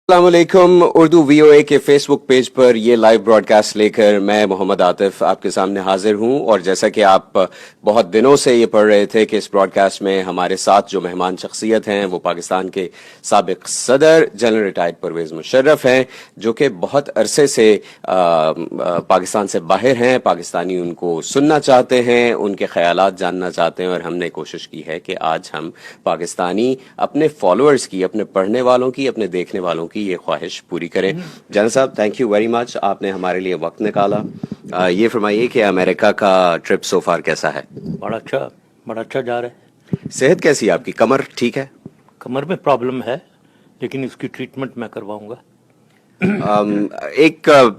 अस्सलामुअलैकुम। उर्दू वीओए के Facebook page पर ये लाइव ब्रॉडकास्ट लेकर मैं मोहम्मद आतिफ आपके सामने हाजिर हूं। और जैसा कि आप बहुत दिनों से ये पढ़ रहे थे कि इस ब्रॉडकास्ट में हमारे साथ जो मेहमान शख्सियत हैं वो पाकिस्तान के साबिक सदर जनरल रिटायर्ड परवेज मुशर्रफ हैं, जो कि बहुत अरसे से पाकिस्तान से बाहर हैं। पाकिस्तानी उनको सुनना चाहते हैं, उनके ख्यालात जानना चाहते हैं, और हमने कोशिश की है कि आज हम पाकिस्तानी अपने फॉलोअर्स की, अपने पढ़ने वालों की, अपने देखने वालों की ये ख्वाहिश पूरी करें। जनरल साहब, थैंक यू वेरी मच, आपने हमारे लिए वक्त निकाला। ये फरमाइए कि अमेरिका का ट्रिप सो फार कैसा है? बड़ा अच्छा जा रहा है। सेहत कैसी है आपकी? कमर ठीक है? कमर में प्रॉब्लम है, लेकिन इसकी ट्रीटमेंट मैं करवाऊंगा।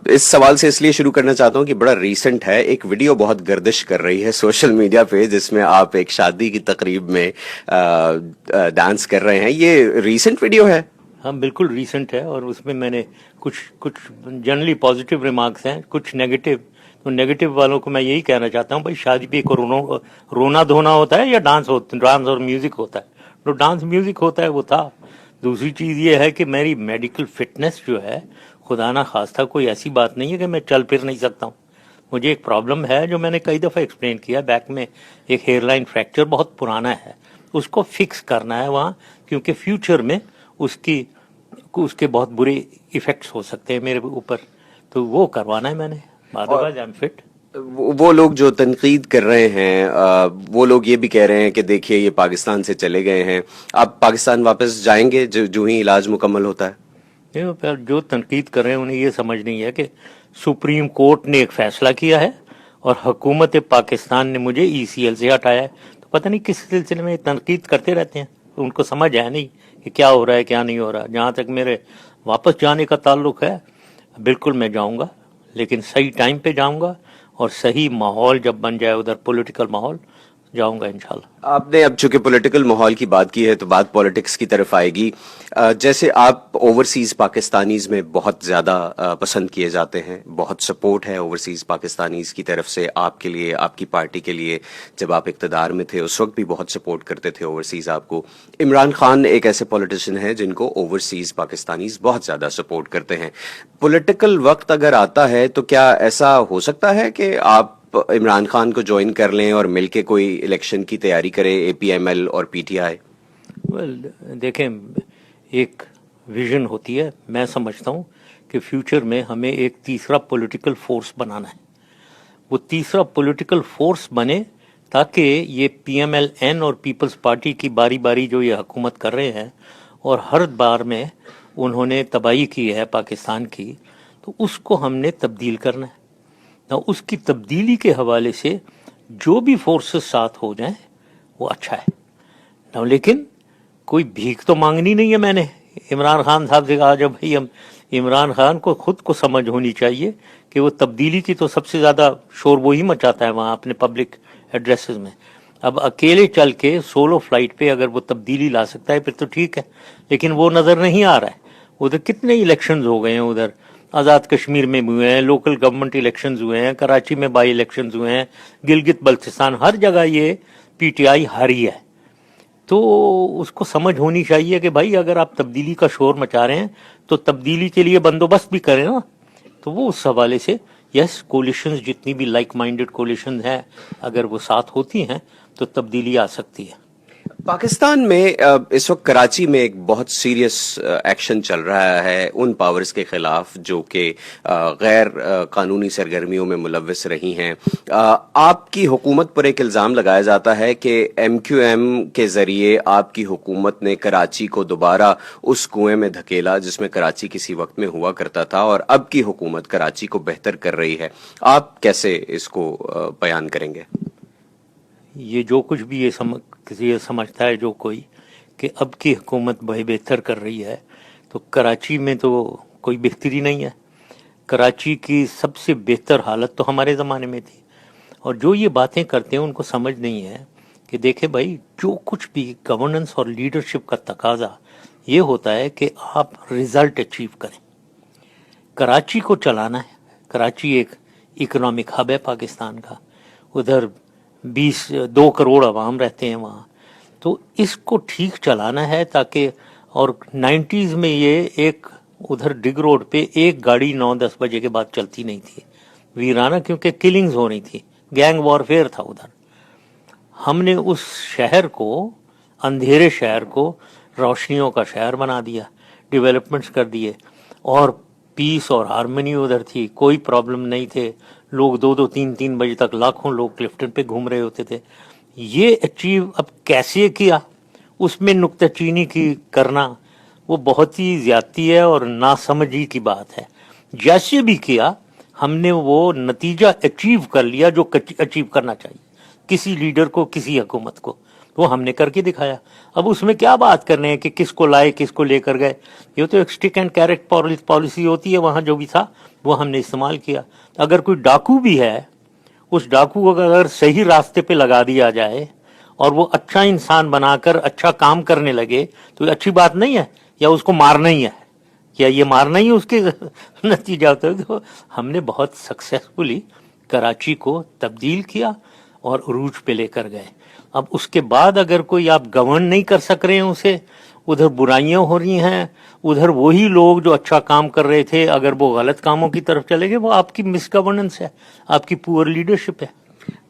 इस सवाल से इसलिए शुरू करना चाहता हूं कि बड़ा रीसेंट है, एक वीडियो बहुत गर्दिश कर रही है सोशल मीडिया पे, जिसमें आप एक शादी की तकरीब में डांस कर रहे हैं। ये रीसेंट वीडियो है? हाँ, बिल्कुल रीसेंट है, और उसमें मैंने कुछ जनरली पॉजिटिव रिमार्क्स हैं, कुछ नेगेटिव। तो नेगेटिव वालों को मैं यही कहना चाहता हूँ, भाई शादी पे को रोना धोना होता है या डांस और म्यूजिक होता है? तो डांस म्यूजिक होता है, वो था। दूसरी चीज़ ये है कि मेरी मेडिकल फिटनेस जो है, खुदा ना खास्ता कोई ऐसी बात नहीं है कि मैं चल फिर नहीं सकता हूँ। मुझे एक प्रॉब्लम है जो मैंने कई दफ़ा एक्सप्लेन किया, बैक में एक हेयरलाइन फ्रैक्चर बहुत पुराना है, उसको फिक्स करना है वहाँ, क्योंकि फ्यूचर में उसके बहुत बुरे इफेक्ट्स हो सकते हैं मेरे ऊपर, तो वो करवाना है मैंने। Otherwise I am fit. वो लोग जो तनकीद कर रहे हैं, वो लोग ये भी कह रहे हैं कि देखिए ये पाकिस्तान से चले गए हैं, आप पाकिस्तान वापस जाएंगे जो ही इलाज मुकम्मल होता है? जो तनकीद कर रहे हैं उन्हें ये समझ नहीं है कि सुप्रीम कोर्ट ने एक फैसला किया है और हुकूमत पाकिस्तान ने मुझे ECL से हटाया है। तो पता नहीं किस सिलसिले में तनकीद करते रहते हैं, तो उनको समझ है नहीं कि क्या हो रहा है क्या नहीं हो रहा। जहाँ तक मेरे वापस जाने का ताल्लुक है, बिल्कुल मैं जाऊँगा, लेकिन सही टाइम पे जाऊँगा, और सही माहौल जब बन जाए उधर, पॉलिटिकल माहौल, जाऊंगा इंशाल्लाह। आपने अब चूंकि पॉलिटिकल माहौल की बात की है तो बात पॉलिटिक्स की तरफ आएगी। जैसे आप ओवरसीज पाकिस्तानीज में बहुत ज़्यादा पसंद किए जाते हैं, बहुत सपोर्ट है ओवरसीज पाकिस्तानीज की तरफ से आपके लिए, आपकी पार्टी के लिए। जब आप इक़्तिदार में थे उस वक्त भी बहुत सपोर्ट करते थे ओवरसीज आपको। इमरान खान एक ऐसे पॉलिटिशियन है जिनको ओवरसीज पाकिस्तानीज बहुत ज़्यादा सपोर्ट करते हैं। पॉलिटिकल वक्त अगर आता है तो क्या ऐसा हो सकता है कि आप इमरान खान को ज्वाइन कर लें और मिलके कोई इलेक्शन की तैयारी करें, APML और PTI? देखें, एक विजन होती है। मैं समझता हूँ कि फ्यूचर में हमें एक तीसरा पॉलिटिकल फोर्स बनाना है। वो तीसरा पॉलिटिकल फोर्स बने ताकि ये PMLN और पीपल्स पार्टी की बारी बारी जो ये हुकूमत कर रहे हैं, और हर बार में उन्होंने तबाही की है पाकिस्तान की, तो उसको हमने तब्दील करना है ना। उसकी तब्दीली के हवाले से जो भी फोर्सेस साथ हो जाएं वो अच्छा है ना। लेकिन कोई भीख तो मांगनी नहीं है मैंने इमरान खान साहब से कहा। जब भाई हम इमरान खान को खुद को समझ होनी चाहिए कि वो तब्दीली की तो सबसे ज़्यादा शोर वो ही मचाता है वहाँ अपने पब्लिक एड्रेसेस में। अब अकेले चल के सोलो फ्लाइट पे अगर वो तब्दीली ला सकता है फिर तो ठीक है, लेकिन वो नज़र नहीं आ रहा है। उधर कितने इलेक्शंस हो गए हैं, उधर आज़ाद कश्मीर में हुए हैं, लोकल गवर्नमेंट इलेक्शंस हुए हैं, कराची में बाई इलेक्शंस हुए हैं, गिलगित बल्तिस्तान, हर जगह ये PTI हारी है। तो उसको समझ होनी चाहिए कि भाई अगर आप तब्दीली का शोर मचा रहे हैं तो तब्दीली के लिए बंदोबस्त भी करें ना। तो वो उस हवाले से यस, कोलिशंस जितनी भी लाइक माइंडेड कोलिशन है, अगर वो साथ होती हैं तो तब्दीली आ सकती है। पाकिस्तान में इस वक्त कराची में एक बहुत सीरियस एक्शन चल रहा है उन पावर्स के खिलाफ जो कि गैर कानूनी सरगर्मियों में मुलव्वस रही हैं। आपकी हुकूमत पर एक इल्ज़ाम लगाया जाता है कि MQM के ज़रिए आपकी हुकूमत ने कराची को दोबारा उस कुएं में धकेला जिसमें कराची किसी वक्त में हुआ करता था, और अब की हुकूमत कराची को बेहतर कर रही है। आप कैसे इसको बयान करेंगे? ये जो कुछ भी ये समझता है जो कोई कि अब की हुकूमत बेहतर कर रही है, तो कराची में तो कोई बेहतरी नहीं है। कराची की सबसे बेहतर हालत तो हमारे ज़माने में थी। और जो ये बातें करते हैं उनको समझ नहीं है कि देखे भाई, जो कुछ भी गवर्नेंस और लीडरशिप का तकाजा ये होता है कि आप रिजल्ट अचीव करें। कराची को चलाना है। कराची एक इकोनॉमिक हब है पाकिस्तान का, उधर 2 करोड़ आवाम रहते हैं वहाँ। तो इसको ठीक चलाना है ताकि, और 90s में ये एक उधर डिग रोड पे एक गाड़ी 9-10 बजे के बाद चलती नहीं थी, वीराना, क्योंकि किलिंग्स हो रही थी, गैंग वॉरफेयर था उधर। हमने उस शहर को, अंधेरे शहर को रोशनियों का शहर बना दिया, डेवलपमेंट्स कर दिए, और पीस और हारमोनी उधर थी, कोई प्रॉब्लम नहीं थे। लोग 2-2, 3-3 बजे तक लाखों लोग क्लिफ्टन पे घूम रहे होते थे। ये अचीव अब कैसे किया, उसमें नुक्ताचीनी की करना वो बहुत ही ज्यादती है और नासमझी की बात है। जैसे भी किया हमने वो नतीजा अचीव कर लिया जो अचीव करना चाहिए किसी लीडर को, किसी हुकूमत को, वो हमने करके दिखाया। अब उसमें क्या बात करने हैं कि किसको लाए, किसको लेकर गए, ये तो एक स्टिक एंड कैरेट पॉलिसी होती है। वहां जो भी था वो हमने इस्तेमाल किया। अगर कोई डाकू भी है, उस डाकू को अगर सही रास्ते पे लगा दिया जाए और वो अच्छा इंसान बनाकर अच्छा काम करने लगे तो ये अच्छी बात नहीं है, या उसको मारना ही है, क्या ये मारना ही उसके नतीजा होता है। तो हमने बहुत सक्सेसफुली कराची को तब्दील किया और उरूज पे लेकर गए। अब उसके बाद अगर कोई आप गवर्न नहीं कर सक रहे हैं उसे, उधर बुराइयां हो रही हैं, उधर वही लोग जो अच्छा काम कर रहे थे अगर वो गलत कामों की तरफ चले गए, वो आपकी मिसगवर्नेंस है, आपकी पुअर लीडरशिप है।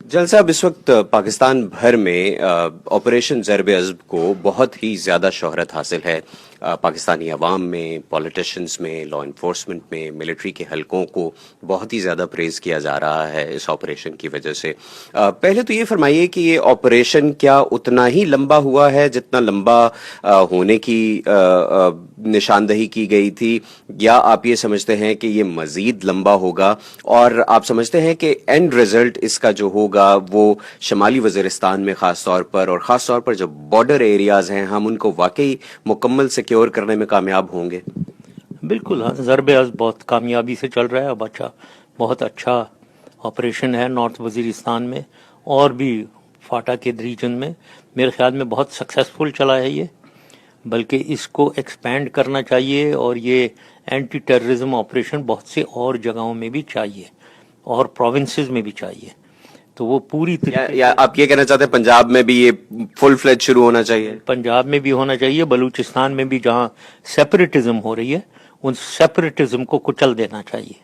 जल साहब, इस वक्त पाकिस्तान भर में ऑपरेशन ज़र्ब-ए-अज़्ब को बहुत ही ज्यादा शोहरत हासिल है। पाकिस्तानी अवाम में, पॉलिटिशियंस में, लॉ इन्फोर्समेंट में, मिलिट्री के हलकों को बहुत ही ज्यादा प्रेज किया जा रहा है इस ऑपरेशन की वजह से। पहले तो ये फरमाइए कि ये ऑपरेशन क्या उतना ही लंबा हुआ है जितना लंबा होने की निशानदही की गई थी, या आप ये समझते हैं कि ये मजीद लंबा होगा, और आप समझते हैं कि एंड रिजल्ट इसका जो होगा वो शमाली वज़ीरिस्तान में खास तौर पर, और खास तौर पर जो बॉर्डर एरियाज हैं, हम उनको वाकई मुकम्मल सिक्योर करने में कामयाब होंगे? बिल्कुल, हाँ, ज़र्ब-ए-अज़्ब बहुत कामयाबी से चल रहा है। अब बहुत अच्छा ऑपरेशन है नॉर्थ वज़ीरिस्तान में और भी फाटा के रीजन में। मेरे ख्याल में बहुत सक्सेसफुल चला है ये, बल्कि इसको एक्सपैंड करना चाहिए, और ये एंटी टेररिज्म ऑपरेशन बहुत से और जगहों में भी चाहिए और प्रोविंसेस में भी चाहिए। तो वो पूरी या आप ये कहना चाहते हैं पंजाब में भी ये फुल फ्लेज शुरू होना चाहिए? पंजाब में भी होना चाहिए, बलूचिस्तान में भी जहाँ सेपरेटिज्म हो रही है उन सेपरेटिज्म को कुचल देना चाहिए।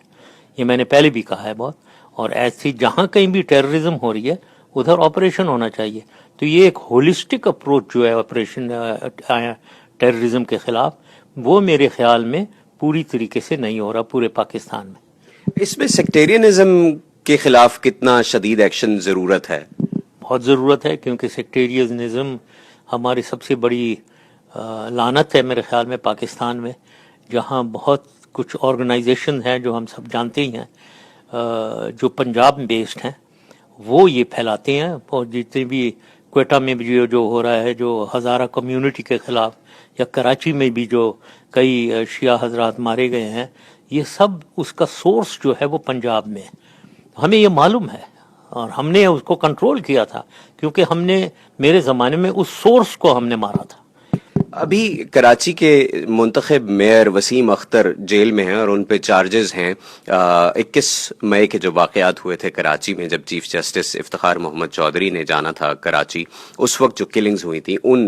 ये मैंने पहले भी कहा है बहुत। और ऐसी जहाँ कहीं भी टेररिज्म हो रही है उधर ऑपरेशन होना चाहिए। तो ये एक होलिस्टिक अप्रोच जो है ऑपरेशन टेररिज्म के खिलाफ, वो मेरे ख्याल में पूरी तरीके से नहीं हो रहा पूरे पाकिस्तान में। इसमें सेक्टेरियनिज्म के खिलाफ कितना शदीद एक्शन जरूरत है? बहुत ज़रूरत है, क्योंकि सेक्टेरियनिज्म हमारी सबसे बड़ी लानत है मेरे ख्याल में पाकिस्तान में, जहाँ बहुत कुछ ऑर्गेनाइजेशन हैं जो हम सब जानते ही हैं, जो पंजाब बेस्ड हैं, वो ये फैलाते हैं। और जितने भी क्वेटा में भी जो हो रहा है, जो हज़ारा कम्युनिटी के खिलाफ, या कराची में भी जो कई शिया हजरात मारे गए हैं, ये सब उसका सोर्स जो है वो पंजाब में है। हमें ये मालूम है और हमने उसको कंट्रोल किया था, क्योंकि हमने, मेरे ज़माने में उस सोर्स को हमने मारा था। अभी कराची के मुंतखब मेयर वसीम अख्तर जेल में हैं और उन पे चार्जेस हैं। 21 मई के जो वाकयात हुए थे कराची में, जब चीफ जस्टिस इफ्तिखार मोहम्मद चौधरी ने जाना था कराची, उस वक्त जो किलिंग्स हुई थी, उन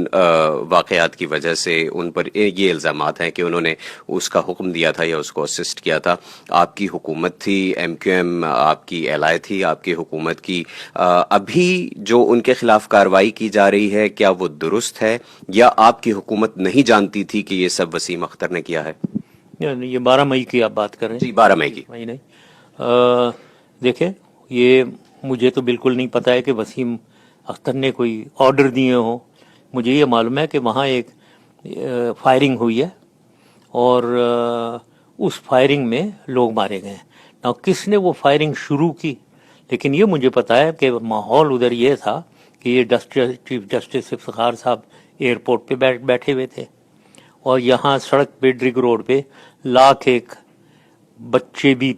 वाकयात की वजह से उन पर ये इल्ज़ामात हैं कि उन्होंने उसका हुक्म दिया था या उसको असिस्ट किया था। आपकी हुकूमत थी, MQM आपकी एलाय थी आपकी हुकूमत की। अभी जो उनके खिलाफ कार्रवाई की जा रही है, क्या वो दुरुस्त है, या आपकी हुकूमत नहीं जानती थी कि ये सब वसीम अख्तर ने किया है? ये 12 मई की आप बात कर रहे हैं? जी, 12 मई की। मई नहीं, देखें, ये मुझे तो बिल्कुल नहीं पता है कि वसीम अख्तर ने कोई ऑर्डर दिए हो। मुझे ये मालूम है कि वहाँ एक फायरिंग हुई है और उस फायरिंग में लोग मारे गए हैं। ना किसने वो फायरिंग शुरू की, लेकिन ये मुझे पता है कि माहौल उधर ये था कि ये चीफ जस्टिस इफ्तिखार साहब एयरपोर्ट पे बैठे हुए थे, और यहाँ सड़क पे ड्रिग रोड पे लाख एक बच्चे भी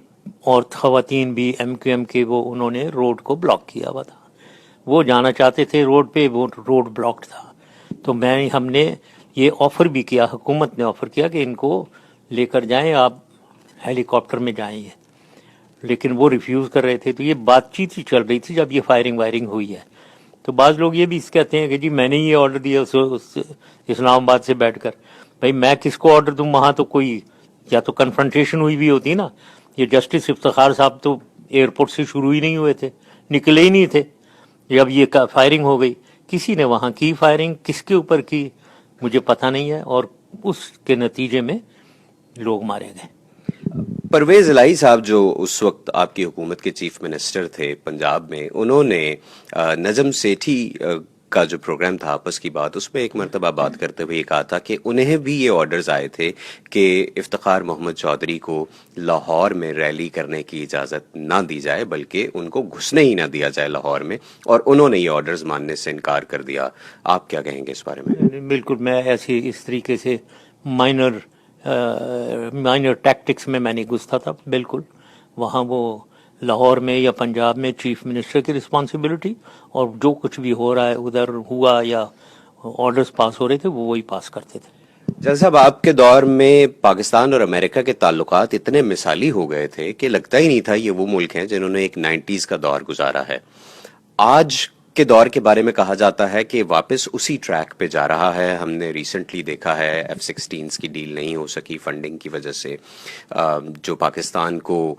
और खवातीन भी MQM के, वो उन्होंने रोड को ब्लॉक किया हुआ था। वो जाना चाहते थे रोड पे, वो रोड ब्लॉक्ड था। तो हमने ये ऑफर भी किया, हुकूमत ने ऑफर किया कि इनको लेकर जाएं, आप हेलीकॉप्टर में जाएंगे, लेकिन वो रिफ्यूज़ कर रहे थे। तो ये बातचीत ही चल रही थी जब ये फायरिंग वायरिंग हुई है। तो बाज़ लोग ये भी कहते हैं कि जी मैंने ये ऑर्डर दिया उस इस्लामाबाद से बैठकर। भाई मैं किसको ऑर्डर दूं, वहाँ तो कोई या तो कन्फ्रंटेशन हुई भी होती ना, ये जस्टिस इफ्तिखार साहब तो एयरपोर्ट से शुरू ही नहीं हुए थे, निकले ही नहीं थे जब ये फायरिंग हो गई। किसी ने वहां की फायरिंग, किसके ऊपर की मुझे पता नहीं है, और उसके नतीजे में लोग मारे गए। परवेज इलाही साहब जो उस वक्त आपकी हुकूमत के चीफ मिनिस्टर थे पंजाब में, उन्होंने नजम सेठी का जो प्रोग्राम था आपस की बात, उसमें एक मरतबा बात करते हुए कहा था कि उन्हें भी ये ऑर्डर्स आए थे कि इफ्तिखार मोहम्मद चौधरी को लाहौर में रैली करने की इजाज़त ना दी जाए, बल्कि उनको घुसने ही ना दिया जाए लाहौर में, और उन्होंने ये ऑर्डर्स मानने से इनकार कर दिया। आप क्या कहेंगे इस बारे में? बिल्कुल, मैं ऐसी इस तरीके से माइनर टैक्टिक्स में मैं नहीं घुसता था। बिल्कुल वहाँ वो लाहौर में या पंजाब में चीफ मिनिस्टर की रिस्पॉन्सिबिलिटी, और जो कुछ भी हो रहा है उधर हुआ या ऑर्डर्स पास हो रहे थे वो वही पास करते थे। जैसे साहब, आपके दौर में पाकिस्तान और अमेरिका के ताल्लुकात इतने मिसाली हो गए थे कि लगता ही नहीं था ये वो मुल्क हैं जिन्होंने एक 90s का दौर गुजारा है। आज के दौर के बारे में कहा जाता है कि वापस उसी ट्रैक पे जा रहा है। हमने रिसेंटली देखा है F-16 की डील नहीं हो सकी फंडिंग की वजह से, जो पाकिस्तान को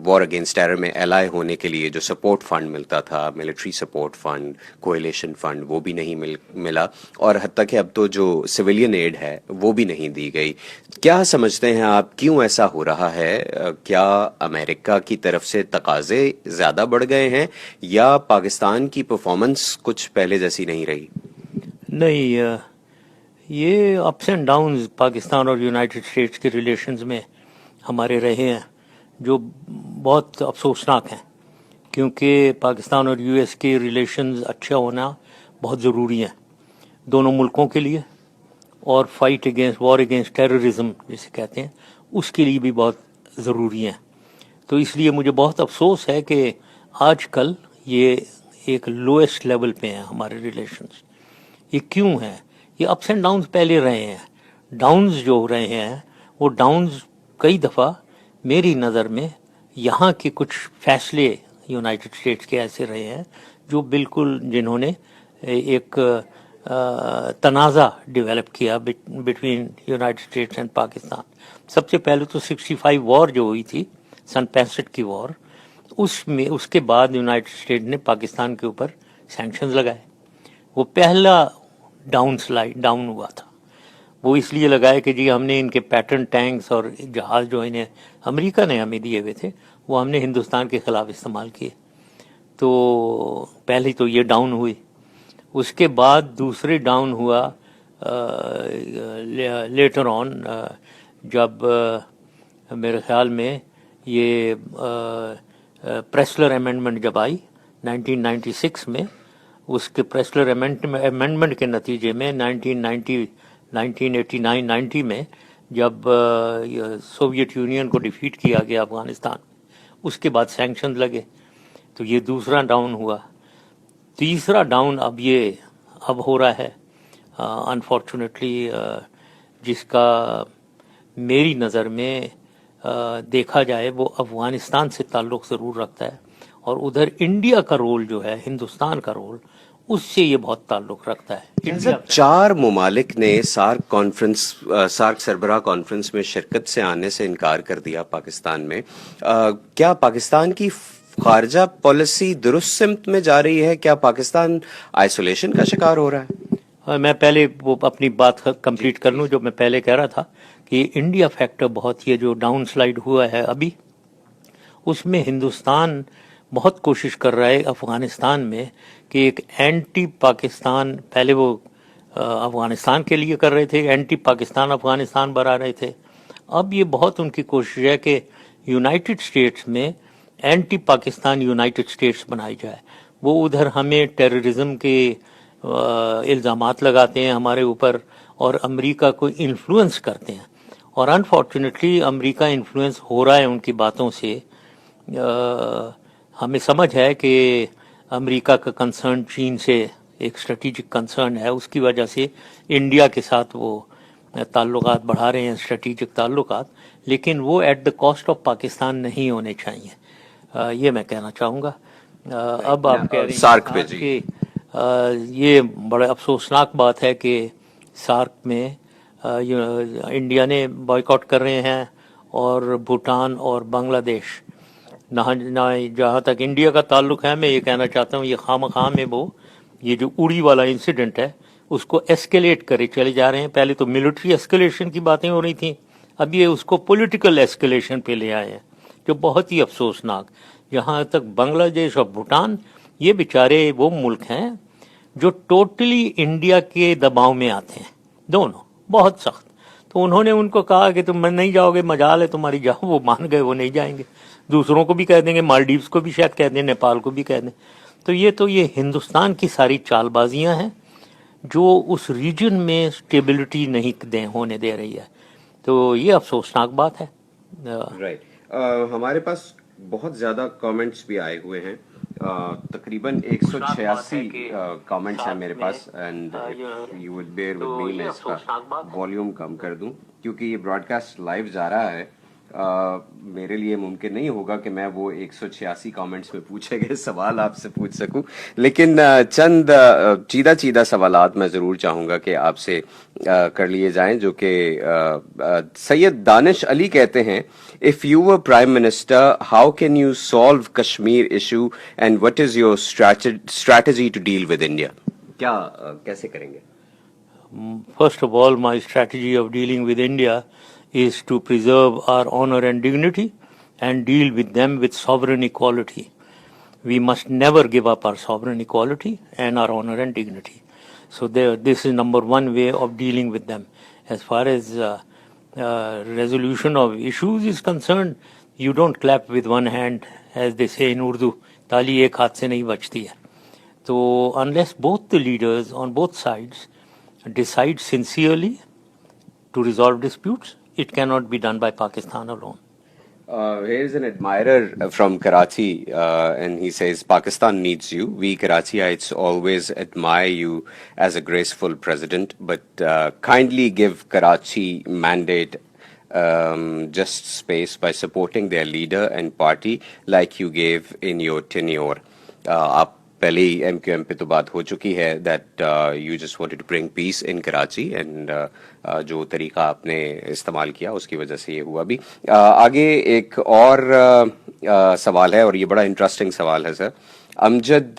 वॉर अगेंस्ट टेरर में एलाई होने के लिए जो सपोर्ट फंड मिलता था, military support fund, coalition fund, वो भी नहीं मिला, और हत्ता कि अब तो जो सिविलियन एड है वो भी नहीं दी गई। क्या समझते हैं आप, क्यों ऐसा हो रहा है? क्या अमेरिका की तरफ से तकाजे ज्यादा बढ़ गए हैं या पाकिस्तान की परफॉर्मेंस कुछ पहले जैसी नहीं रही? नहीं, ये अप्स एंड डाउन्स पाकिस्तान और यूनाइटेड स्टेट्स के रिलेशंस में हमारे रहे हैं, जो बहुत अफसोसनाक हैं, क्योंकि पाकिस्तान और यूएस के रिलेशंस अच्छा होना बहुत ज़रूरी है दोनों मुल्कों के लिए, और fight against war against terrorism जिसे कहते हैं उसके लिए भी बहुत ज़रूरी है। तो इसलिए मुझे बहुत अफसोस है कि आजकल ये एक लोएस्ट लेवल पे हैं हमारे रिलेशंस। ये क्यों है? ये अप्स एंड डाउन्स पहले रहे हैं। डाउन्स जो हो रहे हैं वो डाउन्स कई दफ़ा मेरी नज़र में यहाँ के कुछ फैसले यूनाइटेड स्टेट्स के ऐसे रहे हैं जो बिल्कुल, जिन्होंने एक तनाज़ा डेवलप किया between United states and Pakistan. सबसे पहले तो 65 वॉर जो हुई थी, सन 65 की वॉर, उसमें उसके बाद यूनाइटेड स्टेट्स ने पाकिस्तान के ऊपर सैंक्शंस लगाए। वो पहला डाउन हुआ था। वो इसलिए लगाए कि जी हमने इनके पैटर्न टैंक्स और जहाज़ जो इन्हें अमेरिका ने हमें दिए हुए थे वो हमने हिंदुस्तान के ख़िलाफ़ इस्तेमाल किए। तो पहले तो ये डाउन हुई। उसके बाद दूसरे डाउन हुआ लेटर ऑन, जब मेरे ख्याल में ये प्रेस्लर अमेंडमेंट जब आई 1996 में, उसके प्रेस्लर अमेंडमेंट के नतीजे में 1989-90 में जब सोवियत यूनियन को डिफीट किया गया अफगानिस्तान, उसके बाद सैंक्शन लगे। तो ये दूसरा डाउन हुआ। तीसरा डाउन अब हो रहा है अनफॉर्चुनेटली, जिसका मेरी नज़र में देखा जाए वो अफगानिस्तान से ताल्लुक़ ज़रूर रखता है, और उधर इंडिया का रोल जो है, हिंदुस्तान का रोल, उससे ये बहुत ताल्लुक़ रखता है। 4 मुमालिक ने सार्क सरबराह कॉन्फ्रेंस में शिरकत से आने से इनकार कर दिया पाकिस्तान में। क्या पाकिस्तान की खारजा पॉलिसी दुरुस्त सिमत में जा रही है? क्या पाकिस्तान आइसोलेशन का शिकार हो रहा है? मैं पहले वो अपनी बात कंप्लीट कर लूँ। जो मैं पहले कह रहा था कि इंडिया फैक्टर बहुत, ये जो डाउन स्लाइड हुआ है अभी, उसमें हिंदुस्तान बहुत कोशिश कर रहा है अफगानिस्तान में कि एक एंटी पाकिस्तान, पहले वो अफगानिस्तान के लिए कर रहे थे, एंटी पाकिस्तान अफगानिस्तान बना रहे थे। अब ये बहुत उनकी कोशिश है कि यूनाइटेड स्टेट्स में एंटी पाकिस्तान यूनाइटेड स्टेट्स बनाई जाए। वो उधर हमें टेररिज्म के इल्ज़ामात लगाते हैं हमारे ऊपर, और अमेरिका को इन्फ्लुएंस करते हैं, और अनफॉर्चुनेटली अमेरिका इन्फ्लुएंस हो रहा है उनकी बातों से। हमें समझ है कि अमेरिका का कंसर्न चीन से एक स्ट्रेटेजिक कंसर्न है, उसकी वजह से इंडिया के साथ वो ताल्लुकात बढ़ा रहे हैं, स्ट्रेटेजिक ताल्लुकात, लेकिन वो at the cost of Pakistan नहीं होने चाहिए। ये मैं कहना चाहूँगा। अब आप कह रहे हैं कि ये बड़ा अफसोसनाक बात है कि सार्क में इंडिया ने बॉयकॉट कर रहे हैं, और भूटान और बांग्लादेश जहाँ तक इंडिया का ताल्लुक है, मैं ये कहना चाहता हूँ ये खामखा में वो ये जो उड़ी वाला इंसिडेंट है उसको एस्केलेट करे चले जा रहे हैं। पहले तो मिलिट्री एस्केलेशन की बातें हो रही थी, अब ये उसको पॉलिटिकल एस्केलेशन पे ले आए हैं, जो बहुत ही अफसोसनाक। जहाँ तक बांग्लादेश और भूटान, ये बेचारे वो मुल्क हैं जो टोटली इंडिया के दबाव में आते हैं, दोनों बहुत सख्त। तो उन्होंने उनको कहा कि तुम नहीं जाओगे, मजाल है तुम्हारी, जाओ। वो मान गए, वो नहीं जाएंगे। दूसरों को भी कह देंगे, मालदीव्स को भी शायद कह दें, नेपाल को भी कह दें। तो ये हिंदुस्तान की सारी चालबाजियां हैं जो उस रीजन में स्टेबिलिटी नहीं होने दे रही है। तो ये अफसोसनाक बात है। राइट। हमारे पास बहुत ज्यादा कमेंट्स भी आए हुए हैं, तकरीबन 186 कमेंट्स हैं मेरे पास, and you would bear with me, मैं इसका वॉल्यूम कम कर दूं क्योंकि ये ब्रॉडकास्ट लाइव जा रहा है। मेरे लिए मुमकिन नहीं होगा कि मैं वो 186 कमेंट्स में पूछे गए सवाल आपसे पूछ सकूं, लेकिन चंद चीदा सवालात मैं ज़रूर चाहूँगा कि आपसे कर लिए जाएं, जो कि सैयद दानिश अली कहते हैं, if you were prime minister how can you solve Kashmir issue and what is your strategy to deal with India? क्या कैसे करेंगे? First of all, my strategy of dealing with India is to preserve our honor and dignity and deal with them with sovereign equality. We must never give up our sovereign equality and our honor and dignity. So this is number one way of dealing with them. As far as resolution of issues is concerned, you don't clap with one hand, as they say in Urdu. ताली एक हाथ से नहीं बजती है. So unless both the leaders on both sides decide sincerely to resolve disputes, it cannot be done by Pakistan alone. Here's an admirer from Karachi, and he says, Pakistan needs you. We Karachiites always admire you as a graceful president, but kindly give Karachi mandate just space by supporting their leader and party like you gave in your tenure. आप पहले ही MQM पे तो बात हो चुकी है that you just wanted to bring peace in Karachi, and जो तरीका आपने इस्तेमाल किया उसकी वजह से ये हुआ भी। आगे एक और सवाल है, और ये बड़ा इंटरेस्टिंग सवाल है सर। अमजद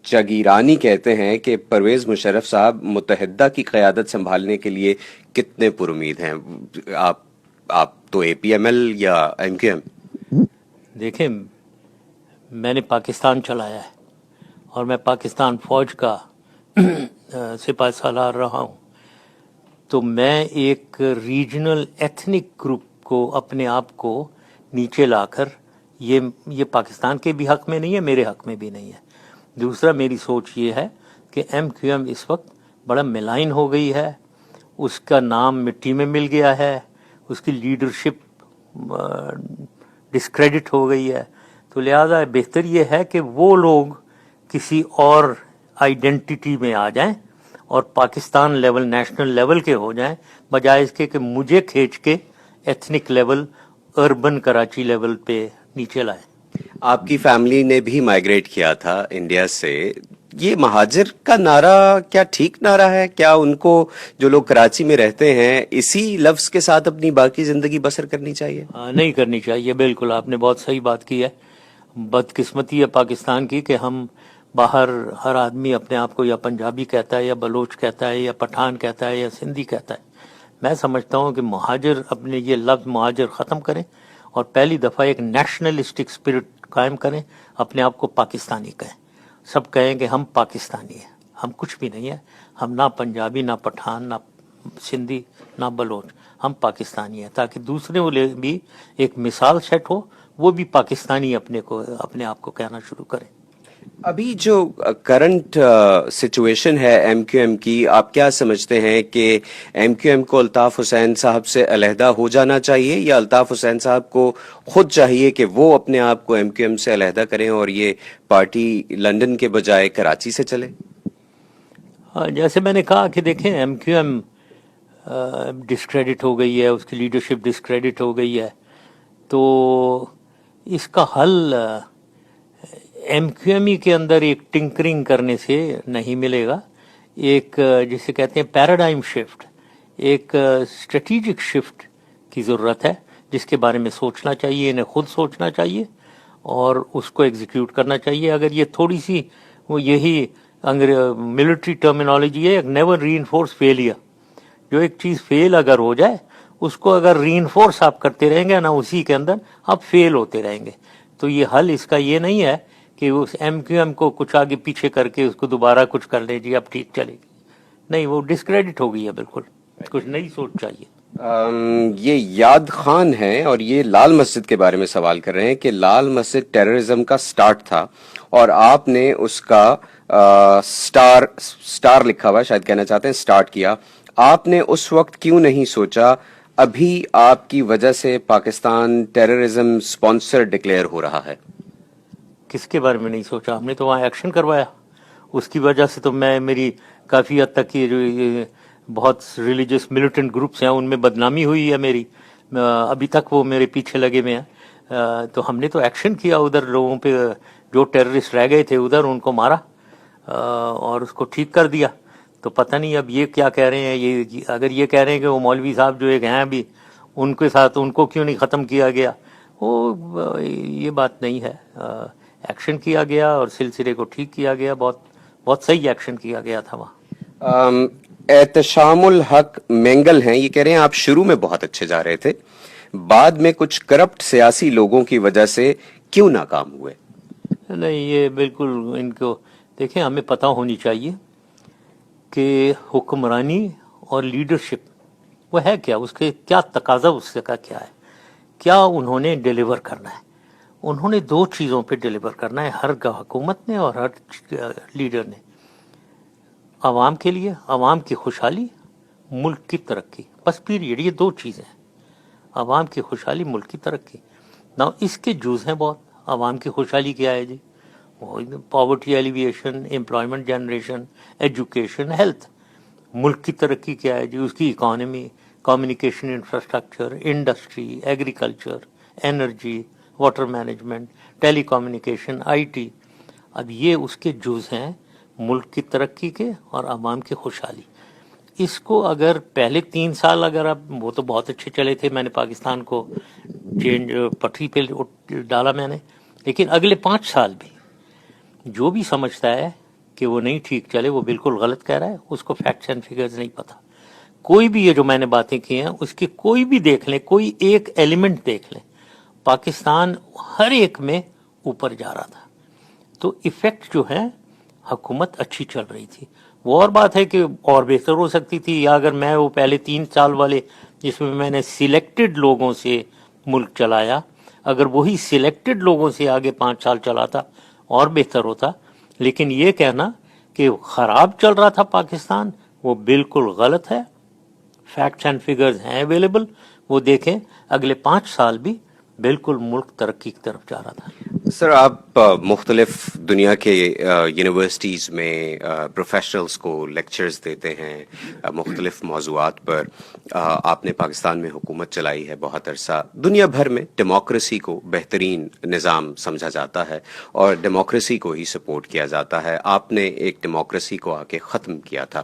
जगीरानी कहते हैं कि परवेज मुशर्रफ साहब मुत्तहिदा की क़यादत संभालने के लिए कितने पुरुमीद हैं? आप तो APML या MQM? देखें, मैंने पाकिस्तान चलाया है और मैं पाकिस्तान फौज का सिपाही सालार रहा हूँ। तो मैं एक रीजनल एथनिक ग्रुप को, अपने आप को नीचे लाकर, ये पाकिस्तान के भी हक में नहीं है, मेरे हक में भी नहीं है। दूसरा, मेरी सोच ये है कि MQM इस वक्त बड़ा मिलाइन हो गई है, उसका नाम मिट्टी में मिल गया है, उसकी लीडरशिप डिस्क्रेडिट हो गई है। तो लिहाजा बेहतर ये है कि वो लोग किसी और आइडेंटिटी में आ जाएं और पाकिस्तान लेवल, नेशनल लेवल के हो जाएं, बजाय इसके कि मुझे खींच के ethnic level, urban Karachi level पे नीचे लाएं। आपकी फैमिली ने भी माइग्रेट किया था इंडिया से। ये महाजिर का नारा क्या ठीक नारा है? क्या उनको, जो लोग कराची में रहते हैं, इसी लफ्ज के साथ अपनी बाकी जिंदगी बसर करनी चाहिए? नहीं करनी चाहिए, बिल्कुल आपने बहुत सही बात की है। बदकिस्मती है पाकिस्तान की कि हम बाहर हर आदमी अपने आप को या पंजाबी कहता है, या बलोच कहता है, या पठान कहता है, या सिंधी कहता है। मैं समझता हूँ कि महाजिर, अपने ये लफ्ज़ महाजिर ख़त्म करें और पहली दफ़ा एक नेशनलिस्टिक स्पिरिट कायम करें, अपने आप को पाकिस्तानी कहें। सब कहें कि हम पाकिस्तानी हैं, हम कुछ भी नहीं है। हम ना पंजाबी, ना पठान, ना सिंधी, ना बलोच, हम पाकिस्तानी हैं, ताकि दूसरे भी एक मिसाल सेट हो, वो भी पाकिस्तानी अपने आप को कहना शुरू करें। अभी जो करंट सिचुएशन है MQM की, आप क्या समझते हैं कि MQM को अल्ताफ हुसैन साहब से अलहदा हो जाना चाहिए, या अल्ताफ हुसैन साहब को खुद चाहिए कि वो अपने आप को MQM से अलहदा करें और ये पार्टी लंदन के बजाय कराची से चले? जैसे मैंने कहा कि देखें, MQM डिस्क्रेडिट हो गई है, उसकी लीडरशिप डिस्क्रेडिट हो गई है। तो इसका हल MQM के अंदर एक टिंकरिंग करने से नहीं मिलेगा। एक जिसे कहते हैं पैराडाइम शिफ्ट, ایک اسٹریٹجک شفٹ کی ضرورت ہے جس کے بارے میں سوچنا چاہیے, انہیں خود سوچنا چاہیے اور اس کو ایگزیکیوٹ کرنا چاہیے. اگر یہ تھوڑی سی وہ یہی ملٹری ٹرمینالوجی ہے, ایک نیور ری انفورس فیلئر, جو ایک چیز فیل اگر ہو جائے اس کو اگر ری انفورس آپ کرتے رہیں گے نا اسی کے اندر آپ فیل ہوتے رہیں گے. تو یہ حل اس کا یہ نہیں ہے کہ اس ایم کیو ایم کو کچھ آگے پیچھے کر کے اس کو دوبارہ کچھ کر لے جی اب ٹھیک چلے گی, نہیں, وہ ڈسکریڈٹ ہو گئی ہے, بالکل کچھ نئی سوچ چاہیے. یہ یاد خان ہیں اور یہ لال مسجد کے بارے میں سوال کر رہے ہیں کہ لال مسجد ٹیررزم کا سٹارٹ تھا اور آپ نے اس کا سٹار لکھا ہوا ہے, شاید کہنا چاہتے ہیں سٹارٹ کیا. آپ نے اس وقت کیوں نہیں سوچا ابھی آپ کی وجہ سے پاکستان ٹیررزم سپانسر ڈکلیئر ہو رہا ہے؟ کس کے بارے میں نہیں سوچا, ہم نے تو وہاں ایکشن کروایا, اس کی وجہ سے تو میری کافی حد تک یہ بہت ریلیجس ملیٹنٹ گروپس ہیں ان میں بدنامی ہوئی ہے میری, ابھی تک وہ میرے پیچھے لگے ہوئے ہیں. تو ہم نے تو ایکشن کیا, ادھر لوگوں پہ جو ٹیررسٹ رہ گئے تھے ادھر ان کو مارا اور اس کو ٹھیک کر دیا. تو پتہ نہیں اب یہ کیا کہہ رہے ہیں, یہ اگر یہ کہہ رہے ہیں کہ وہ مولوی صاحب جو ایک ہیں ابھی ان کے ساتھ ان کو کیوں نہیں ختم کیا گیا, وہ یہ بات نہیں ہے. ایکشن کیا گیا اور سلسلے کو ٹھیک کیا گیا, بہت صحیح ایکشن کیا گیا تھا وہاں. احتشام الحق مینگل ہیں, یہ کہہ رہے ہیں آپ شروع میں بہت اچھے جا رہے تھے, بعد میں کچھ کرپٹ سیاسی لوگوں کی وجہ سے کیوں ناکام ہوئے؟ نہیں, یہ بالکل ان کو دیکھیں, ہمیں پتہ ہونی چاہیے کہ حکمرانی اور لیڈرشپ وہ ہے کیا, اس کے کیا تقاضا اس کا کیا ہے, کیا انہوں نے ڈیلیور کرنا ہے. انہوں نے دو چیزوں پہ ڈیلیور کرنا ہے, ہر حکومت نے اور ہر لیڈر نے. عوام کے لیے عوام کی خوشحالی, ملک کی ترقی, بس پیریڈ, یہ دو چیزیں ہیں. عوام کی خوشحالی, ملک کی ترقی. نہ اس کے جوز ہیں بہت. عوام کی خوشحالی کیا ہے ji, poverty alleviation, employment generation, education, health. ملک کی ترقی کیا ہے جی, اس کی economy, communication infrastructure, industry, agriculture, energy, water management, telecommunication, I T. اب یہ اس کے جوز ہیں ملک کی ترقی کے اور عوام کی خوشحالی. اس کو اگر پہلے 3 سال اگر اب وہ تو بہت اچھے چلے تھے, میں نے پاکستان کو چینج پٹری پہ ڈالا میں نے, لیکن اگلے 5 سال بھی جو بھی سمجھتا ہے کہ وہ نہیں ٹھیک چلے وہ بالکل غلط کہہ رہا ہے, اس کو فیکٹس اینڈ فگرز نہیں پتا. کوئی بھی یہ جو میں نے باتیں کی ہیں اس کی کوئی بھی دیکھ لیں, کوئی ایک ایلیمنٹ دیکھ لیں, پاکستان ہر ایک میں اوپر جا رہا تھا. تو ایفیکٹ جو ہے حکومت اچھی چل رہی تھی. وہ اور بات ہے کہ اور بہتر ہو سکتی تھی, یا اگر میں وہ پہلے 3 سال والے جس میں میں نے سلیکٹڈ لوگوں سے ملک چلایا, اگر وہی سلیکٹڈ لوگوں سے آگے 5 سال چلاتا اور بہتر ہوتا. لیکن یہ کہنا کہ خراب چل رہا تھا پاکستان, وہ بالکل غلط ہے. فیکٹس اینڈ فگرز ہیں اویلیبل, وہ دیکھیں. اگلے 5 سال بھی بالکل ملک ترقی کی طرف جا رہا تھا. سر, آپ مختلف دنیا کے یونیورسٹیز میں پروفیشنلز کو لیکچرز دیتے ہیں مختلف موضوعات پر. آپ نے پاکستان میں حکومت چلائی ہے بہت عرصہ. دنیا بھر میں ڈیموکریسی کو بہترین نظام سمجھا جاتا ہے اور ڈیموکریسی کو ہی سپورٹ کیا جاتا ہے. آپ نے ایک ڈیموکریسی کو آ کے ختم کیا تھا,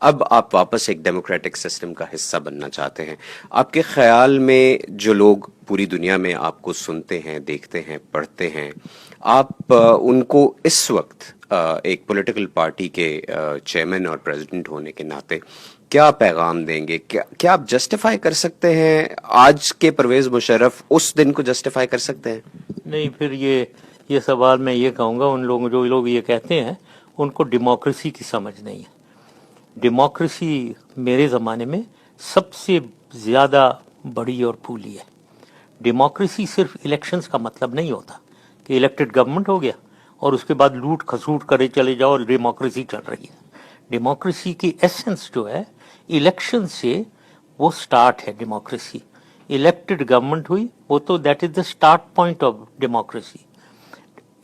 اب آپ واپس ایک ڈیموکریٹک سسٹم کا حصہ بننا چاہتے ہیں. آپ کے خیال میں جو لوگ پوری دنیا میں آپ کو سنتے ہیں, دیکھتے ہیں, پڑھتے ہیں, آپ ان کو اس وقت ایک پولیٹیکل پارٹی کے چیئرمین اور پریزیڈنٹ ہونے کے ناطے کیا پیغام دیں گے؟ کیا آپ جسٹیفائی کر سکتے ہیں آج کے پرویز مشرف اس دن کو جسٹیفائی کر سکتے ہیں؟ نہیں, پھر یہ سوال میں یہ کہوں گا, ان لوگوں جو لوگ یہ کہتے ہیں ان کو ڈیموکریسی کی سمجھ نہیں ہے. ڈیموکریسی میرے زمانے میں سب سے زیادہ بڑی اور پھولی ہے. ڈیموکریسی صرف الیکشنز کا مطلب نہیں ہوتا کہ الیکٹڈ گورنمنٹ ہو گیا اور اس کے بعد لوٹ کھسوٹ کرے چلے جاؤ اور ڈیموکریسی چل رہی ہے. ڈیموکریسی کی ایسنس جو ہے الیکشن سے وہ سٹارٹ ہے. ڈیموکریسی الیکٹڈ گورنمنٹ ہوئی, وہ تو that is the start point of democracy.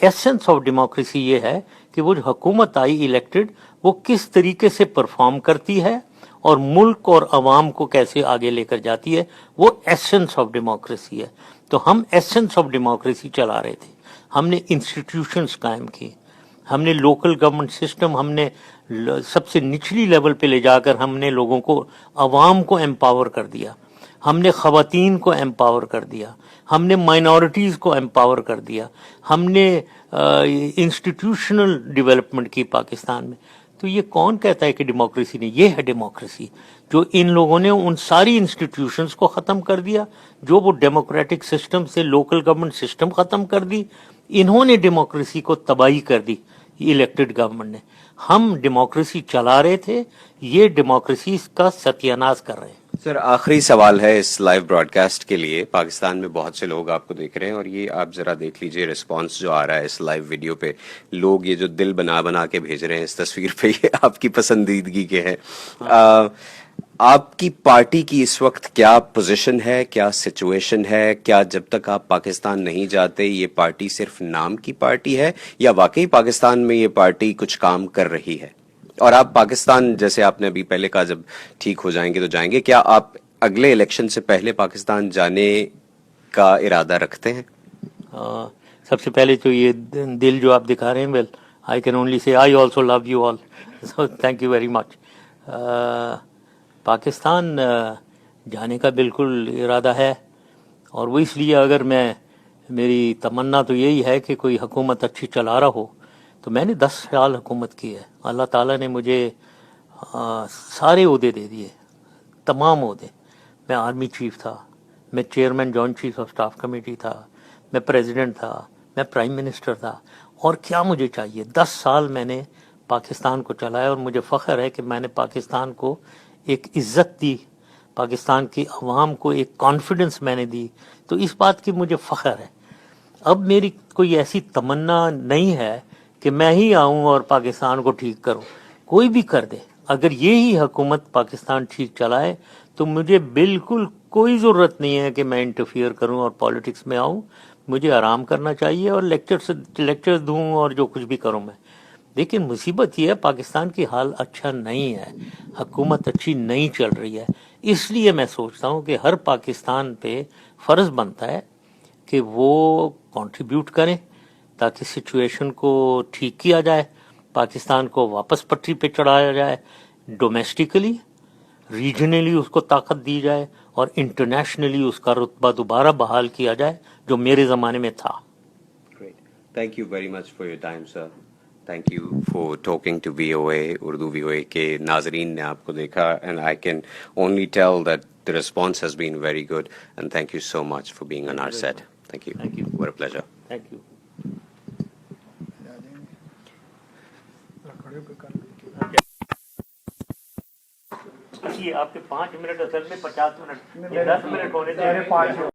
Essence of democracy یہ ہے کہ وہ جو حکومت آئی الیکٹڈ, وہ کس طریقے سے پرفارم کرتی ہے اور ملک اور عوام کو کیسے آگے لے کر جاتی ہے, وہ ایسنس آف ڈیموکریسی ہے. تو ہم ایسنس آف ڈیموکریسی چلا رہے تھے. ہم نے انسٹیٹیوشنز قائم کی, ہم نے لوکل گورنمنٹ سسٹم, ہم نے سب سے نچلی لیول پہ لے جا کر ہم نے لوگوں کو، عوام کو امپاور کر دیا، ہم نے خواتین کو امپاور کر دیا، ہم نے مائنورٹیز کو امپاور کر دیا، ہم نے انسٹیٹیوشنل ڈیولپمنٹ کی پاکستان میں. تو یہ کون کہتا ہے کہ ڈیموکریسی نہیں؟ یہ ہے ڈیموکریسی، جو ان لوگوں نے ان ساری انسٹیٹیوشنز کو ختم کر دیا، جو وہ ڈیموکریٹک سسٹم سے لوکل گورنمنٹ سسٹم ختم کر دی. انہوں نے ڈیموکریسی کو تباہی کر دی، الیکٹڈ گورنمنٹ نے. ہم ڈیموکریسی چلا رہے تھے، یہ ڈیموکریسی کا ستیہ ناش کر رہے ہیں. سر آخری سوال ہے اس لائیو براڈ کاسٹ کے لیے. پاکستان میں بہت سے لوگ آپ کو دیکھ رہے ہیں اور یہ آپ ذرا دیکھ لیجئے رسپانس جو آ رہا ہے اس لائیو ویڈیو پہ. لوگ یہ جو دل بنا بنا کے بھیج رہے ہیں اس تصویر پہ، یہ آپ کی پسندیدگی کے ہیں. آپ کی پارٹی کی اس وقت کیا پوزیشن ہے، کیا سچویشن ہے؟ کیا جب تک آپ پاکستان نہیں جاتے یہ پارٹی صرف نام کی پارٹی ہے، یا واقعی پاکستان میں یہ پارٹی کچھ کام کر رہی ہے؟ اور آپ پاکستان، جیسے آپ نے ابھی پہلے کہا جب ٹھیک ہو جائیں گے تو جائیں گے، کیا آپ اگلے الیکشن سے پہلے پاکستان جانے کا ارادہ رکھتے ہیں؟ سب سے پہلے تو یہ دل جو آپ دکھا رہے ہیں، well I can only say I also love you all, so thank you very much. Pakistan جانے کا بالکل ارادہ ہے، اور وہ اس لیے، اگر میری تمنا تو یہی ہے کہ کوئی حکومت اچھی چلا رہا ہو. تو میں نے 10 سال حکومت کی ہے، اللہ تعالیٰ نے مجھے سارے عہدے دے دیے، تمام عہدے. میں آرمی چیف تھا، میں chairman joint chief of staff committee تھا، میں پریزیڈنٹ تھا، میں پرائم منسٹر تھا. اور کیا مجھے چاہیے؟ 10 سال میں نے پاکستان کو چلایا، اور مجھے فخر ہے کہ میں نے پاکستان کو ایک عزت دی، پاکستان کی عوام کو ایک کانفیڈنس میں نے دی. تو اس بات کی مجھے فخر ہے. اب میری کوئی ایسی تمنا نہیں ہے کہ میں ہی آؤں اور پاکستان کو ٹھیک کروں. کوئی بھی کر دے، اگر یہی حکومت پاکستان ٹھیک چلائے تو مجھے بالکل کوئی ضرورت نہیں ہے کہ میں انٹرفیئر کروں اور پالیٹکس میں آؤں. مجھے آرام کرنا چاہیے اور لیکچر دوں اور جو کچھ بھی کروں میں. لیکن مصیبت یہ ہے، پاکستان کی حال اچھا نہیں ہے، حکومت اچھی نہیں چل رہی ہے. اس لیے میں سوچتا ہوں کہ ہر پاکستان پہ فرض بنتا ہے کہ وہ کنٹریبیوٹ کریں تاکہ سچویشن کو ٹھیک کیا جائے، پاکستان کو واپس پٹری پہ چڑھایا جائے، ڈومیسٹکلی، ریجنلی اس کو طاقت دی جائے، اور انٹرنیشنلی اس کا رتبہ دوبارہ بحال کیا جائے جو میرے زمانے میں تھا. Thank you very much for your time sir. Thank you for talking to V O A. Urdu V O A کے ناظرین نے آپ کو دیکھا، and I can only tell that the response has been very good, and thank you so much for being on our set. Thank you. Thank you. What a pleasure. Thank you. آپ کے 5 minute اصل میں 50 minute, 10 minute ہونے چاہیے.